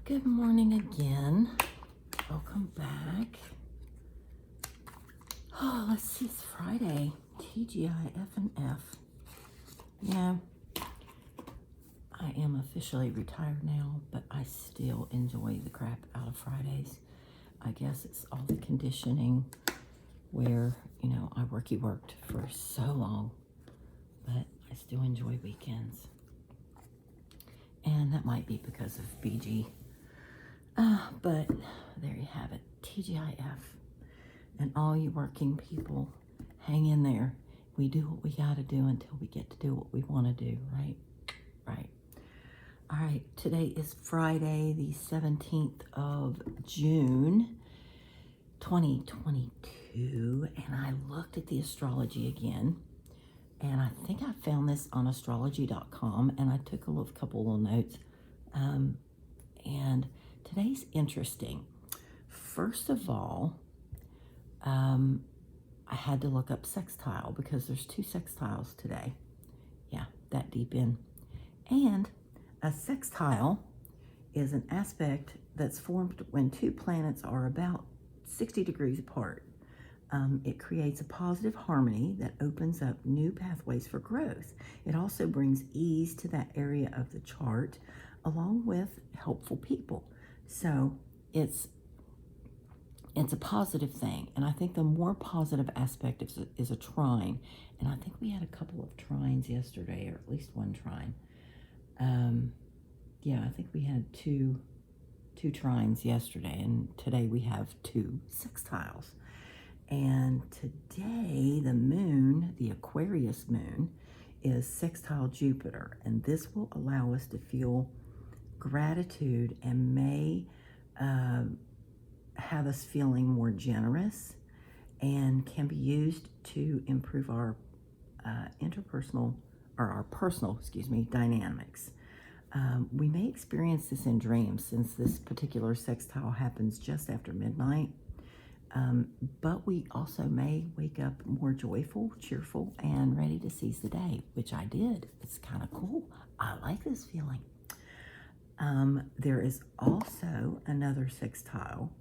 Good morning again. Welcome back. Oh, let's see, it's Friday. TGIF and F. Yeah, I am officially retired now, but I still enjoy the crap out of Fridays. I guess it's all the conditioning where, I worked for so long, but I still enjoy weekends. And that might be because of BG. But there you have it, TGIF. And all you working people, hang in there. We do what we got to do until we get to do what we want to do, right? Right. All right, today is Friday, the 17th of June, 2022. And I looked at the astrology again. And I think I found this on astrology.com. And I took a couple little notes. And today's interesting. First of all, I had to look up sextile because there's 2 sextiles today. Yeah, that deep in. And a sextile is an aspect that's formed when 2 planets are about 60 degrees apart. It creates a positive harmony that opens up new pathways for growth. It also brings ease to that area of the chart, along with helpful people. So it's a positive thing. And I think the more positive aspect is a trine. And I think we had a couple of trines yesterday, or at least one trine. Yeah, I think we had two trines yesterday, and today we have 2 sextiles. And today the moon, the Aquarius moon, is sextile Jupiter. And this will allow us to feel gratitude and may have us feeling more generous, and can be used to improve our interpersonal, or our personal, dynamics. We may experience this in dreams, since this particular sextile happens just after midnight. But we also may wake up more joyful, cheerful, and ready to seize the day, which I did. It's kind of cool. I like this feeling. There is also another sextile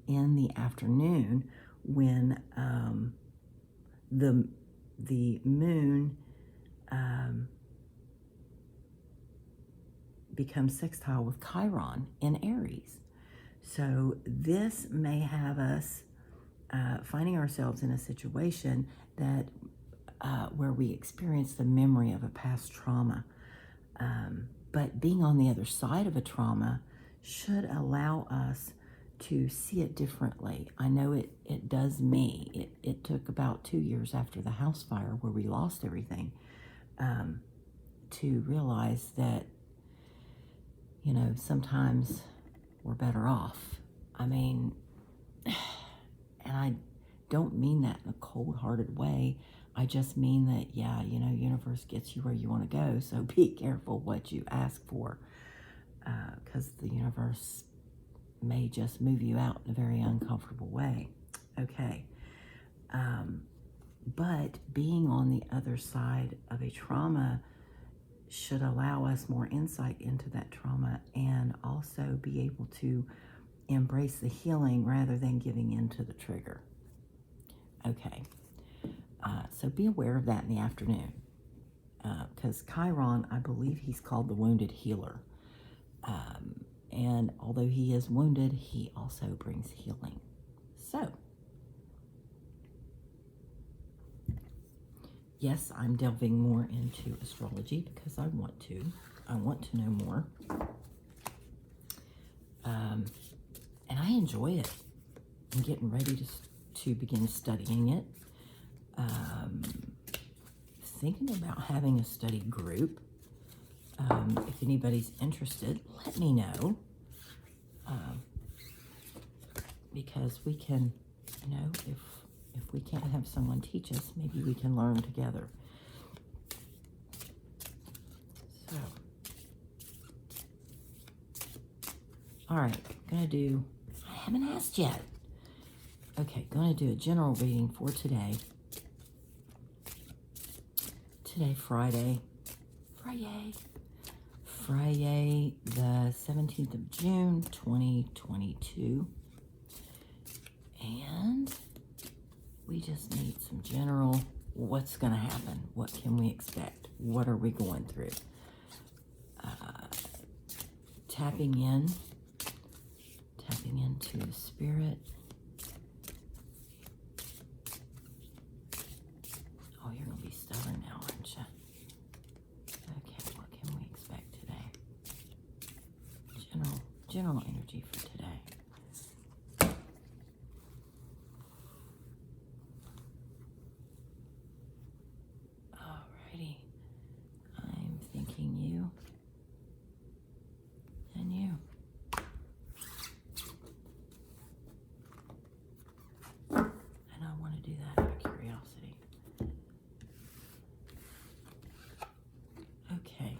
in the afternoon when the moon becomes sextile with Chiron in Aries. So this may have us finding ourselves in a situation that where we experience the memory of a past trauma. But being on the other side of a trauma should allow us to see it differently. I know it does me. It took about 2 years after the house fire, where we lost everything, to realize that, sometimes we're better off. I mean, and I don't mean that in a cold-hearted way. I just mean that, yeah, universe gets you where you want to go, so be careful what you ask for, because the universe may just move you out in a very uncomfortable way. Okay. But being on the other side of a trauma should allow us more insight into that trauma, and also be able to embrace the healing rather than giving in to the trigger. Okay. So be aware of that in the afternoon, because Chiron, I believe he's called the wounded healer. And although he is wounded, he also brings healing. So, yes, I'm delving more into astrology because I want to. I want to know more. And I enjoy it. I'm getting ready to begin studying it. Thinking about having a study group. If anybody's interested, let me know. Because we can, if we can't have someone teach us, maybe we can learn together. So, all right, I haven't asked yet. Okay, gonna do a general reading for today. Today, Friday, Friday, the 17th of June, 2022. And we just need some general, what's going to happen? What can we expect? What are we going through? Tapping into the spirit. Oh, you're going to be stubborn now, aren't you? Okay, what can we expect today? General energy for today. Alrighty. I'm thinking you and you. And I want to do that out of curiosity. Okay.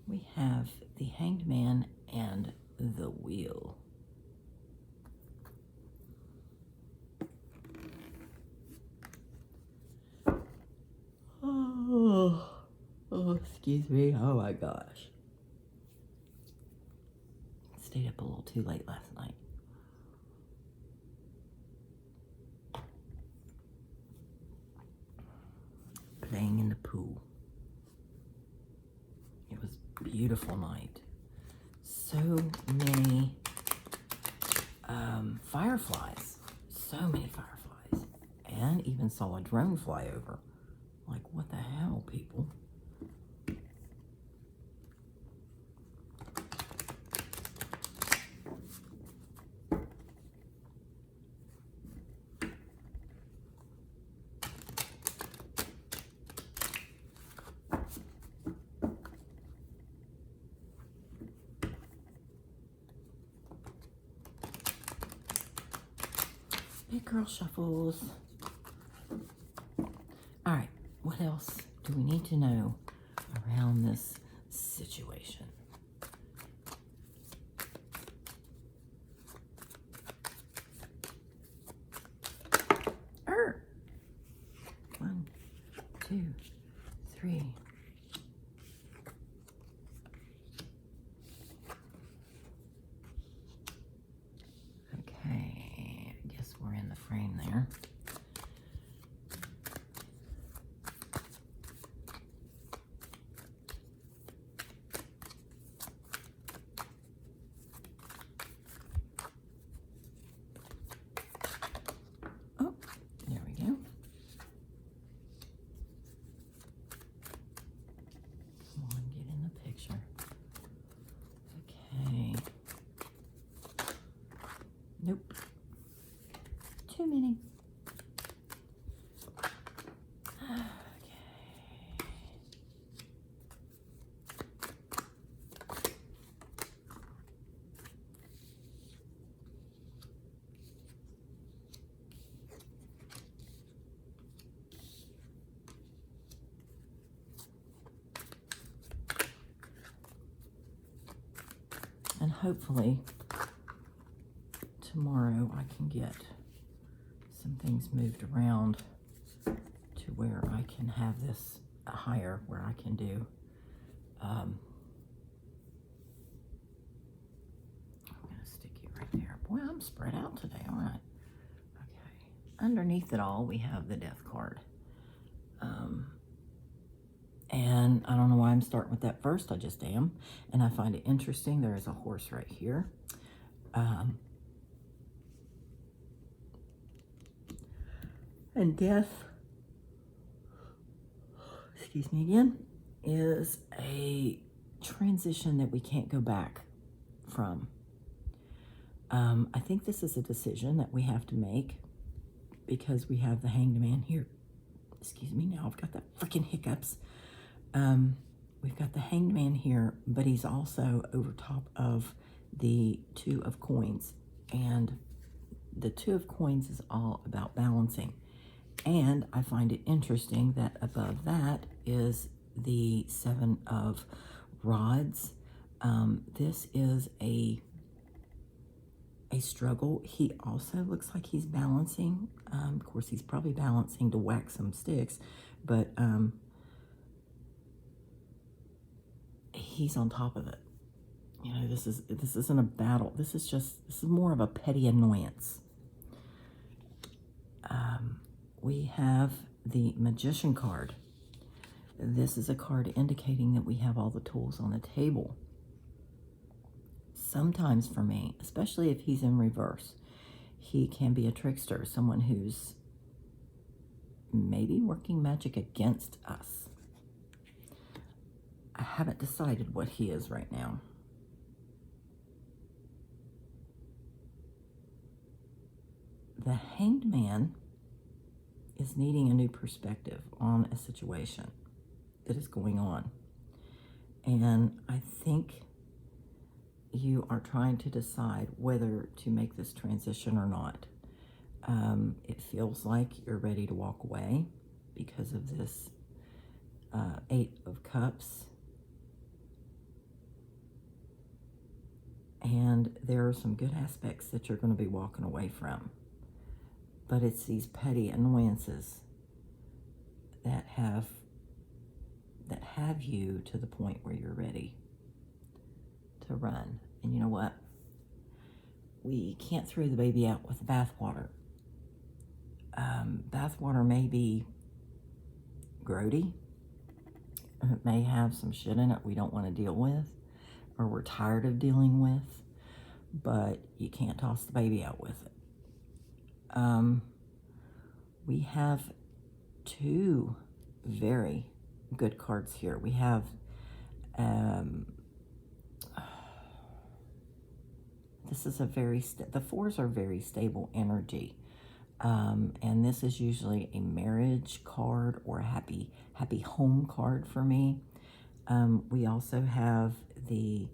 We have the Hanged Man and the Wheel. Oh, excuse me. Oh my gosh. Stayed up a little too late last night. Playing in the pool. It was a beautiful night. So many fireflies. So many fireflies. And even saw a drone fly over. Like, what the hell, people? Big girl shuffles. All right, what else do we need to know around this situation? One, two, three. Okay, I guess we're in the frame there. Oh, there we go. Come on, get in the picture. Okay. Nope. Too many. And hopefully tomorrow I can get some things moved around to where I can have this higher, where I can do I'm going to stick you right there. Boy, I'm spread out today, aren't I? Okay. Underneath it all, we have the Death card. And I don't know why I'm starting with that first. I just am. And I find it interesting. There is a horse right here. And death, excuse me again, is a transition that we can't go back from. I think this is a decision that we have to make because we have the Hanged Man here. Excuse me, now I've got the freaking hiccups. We've got the Hanged Man here, but he's also over top of the Two of Coins. And the Two of Coins is all about balancing. And I find it interesting that above that is the Seven of Rods. This is a struggle. He also looks like he's balancing. Of course, he's probably balancing to whack some sticks, but he's on top of it. You know, this isn't a battle. This is more of a petty annoyance. We have the Magician card. This is a card indicating that we have all the tools on the table. Sometimes for me, especially if he's in reverse, he can be a trickster, someone who's maybe working magic against us. I haven't decided what he is right now. The Hanged Man is needing a new perspective on a situation that is going on. And I think you are trying to decide whether to make this transition or not. It feels like you're ready to walk away because of this Eight of Cups. And there are some good aspects that you're going to be walking away from. But it's these petty annoyances that have you to the point where you're ready to run. And you know what? We can't throw the baby out with the bathwater. Bathwater may be grody. It may have some shit in it we don't want to deal with, or we're tired of dealing with, but you can't toss the baby out with it. We have two very good cards here. We have this is the fours are very stable energy, and this is usually a marriage card or a happy home card for me. We also have the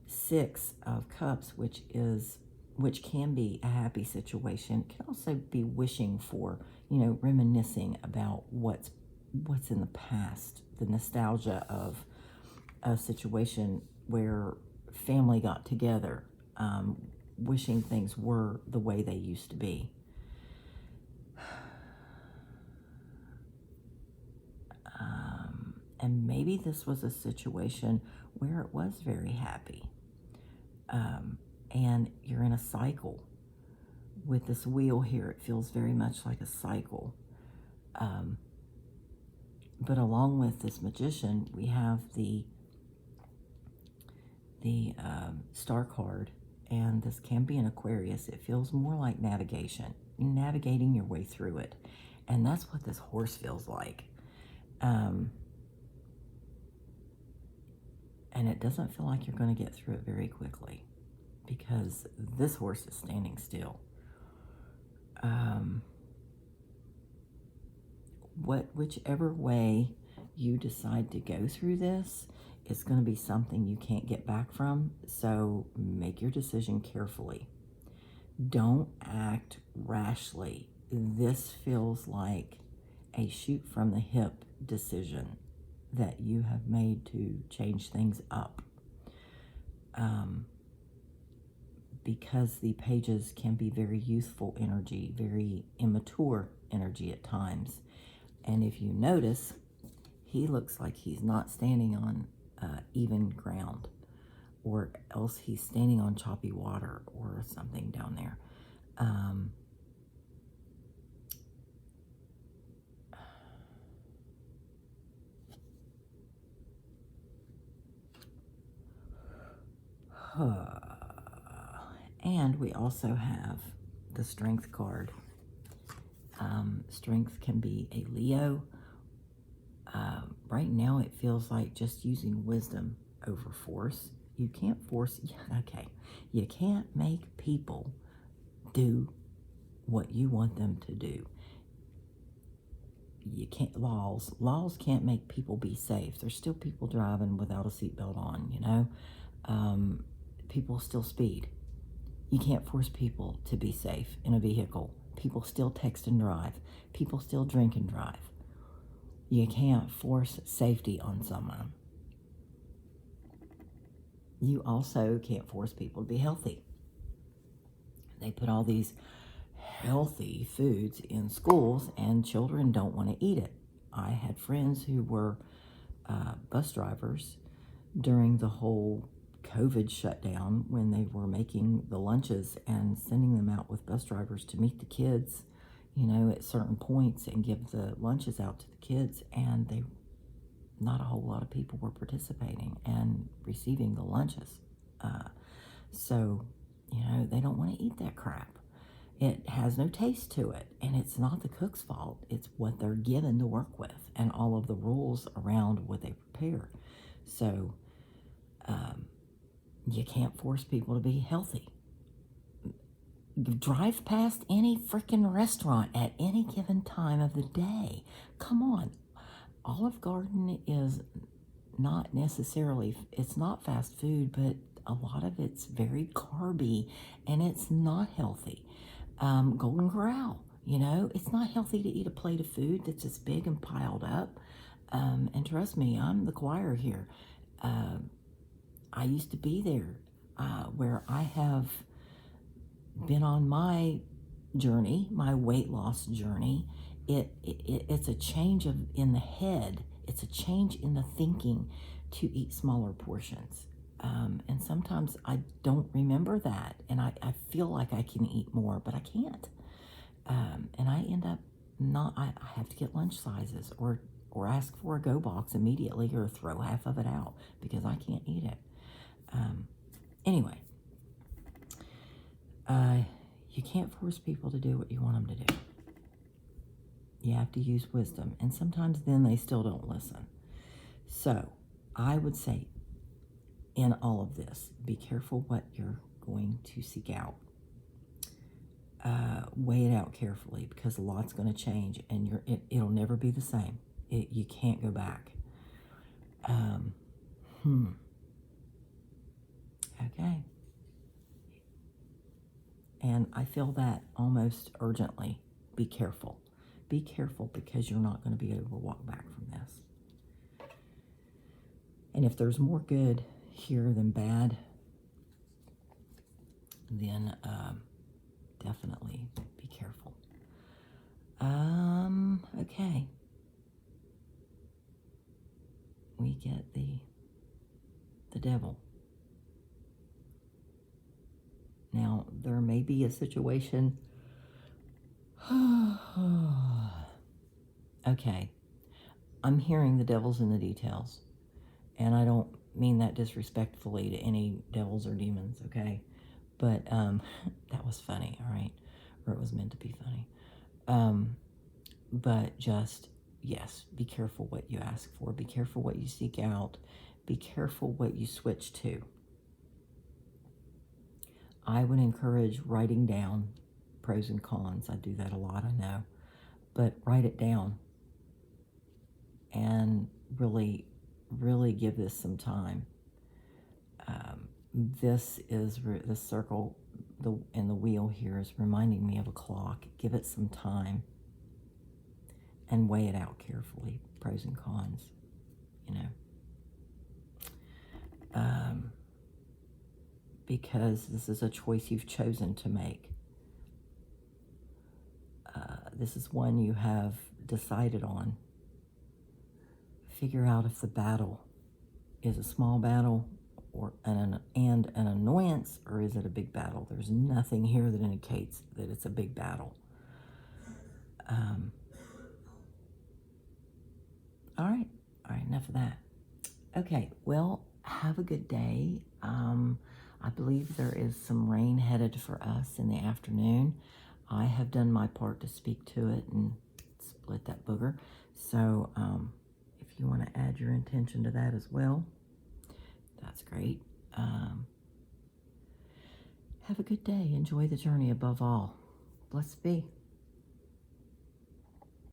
Six of Cups, which can be a happy situation. It can also be wishing for, reminiscing about what's in the past, the nostalgia of a situation where family got together, wishing things were the way they used to be. And maybe this was a situation where it was very happy. And you're in a cycle with this wheel here. It feels very much like a cycle. But along with this Magician, we have the Star card, and this can be an Aquarius. It feels more like navigation, navigating your way through it. And that's what this horse feels like. And it doesn't feel like you're going to get through it very quickly, because this horse is standing still. Whichever way you decide to go through this, it's going to be something you can't get back from, so make your decision carefully. Don't act rashly. This feels like a shoot from the hip decision that you have made to change things up. Because the pages can be very youthful energy, very immature energy at times. And if you notice, he looks like he's not standing on even ground, or else he's standing on choppy water or something down there. And we also have the Strength card. Strength can be a Leo. Right now it feels like just using wisdom over force. You can't force, you can't make people do what you want them to do. You can't, laws can't make people be safe. There's still people driving without a seatbelt on, people still speed. You can't force people to be safe in a vehicle. People still text and drive. People still drink and drive. You can't force safety on someone. You also can't force people to be healthy. They put all these healthy foods in schools, and children don't want to eat it. I had friends who were bus drivers during the whole COVID shutdown, when they were making the lunches and sending them out with bus drivers to meet the kids, at certain points and give the lunches out to the kids, and not a whole lot of people were participating and receiving the lunches. So, they don't want to eat that crap. It has no taste to it, and it's not the cook's fault. It's what they're given to work with and all of the rules around what they prepare. So, you can't force people to be healthy. Drive past any freaking restaurant at any given time of the day. Come on. Olive Garden is not necessarily, it's not fast food, but a lot of it's very carby and it's not healthy. Golden Corral, it's not healthy to eat a plate of food that's as big and piled up. And trust me, I'm the choir here. I used to be there, where I have been on my journey, my weight loss journey. It's a change in the head. It's a change in the thinking to eat smaller portions. And sometimes I don't remember that, and I feel like I can eat more, but I can't. And I end up I have to get lunch sizes or ask for a go box immediately or throw half of it out because I can't eat it. Anyway, you can't force people to do what you want them to do. You have to use wisdom, and sometimes then they still don't listen. So I would say in all of this, be careful what you're going to seek out. Weigh it out carefully, because a lot's going to change, and it'll never be the same. You can't go back. Okay. And I feel that almost urgently. Be careful. Be careful, because you're not going to be able to walk back from this. And if there's more good here than bad, then definitely be careful. Okay. We get the devil. Now, there may be a situation. Okay. I'm hearing the devil's in the details. And I don't mean that disrespectfully to any devils or demons, okay? But that was funny, all right? Or it was meant to be funny. But just, yes, be careful what you ask for. Be careful what you seek out. Be careful what you switch to. I would encourage writing down pros and cons. I do that a lot, I know. But write it down and really give this some time. This circle in the wheel here is reminding me of a clock. Give it some time and weigh it out carefully, pros and cons, because this is a choice you've chosen to make. This is one you have decided on. Figure out if the battle is a small battle or an annoyance, or is it a big battle? There's nothing here that indicates that it's a big battle. All right, enough of that. Okay, well, have a good day. I believe there is some rain headed for us in the afternoon. I have done my part to speak to it and split that booger. So if you want to add your intention to that as well, that's great. Have a good day. Enjoy the journey above all. Blessed be.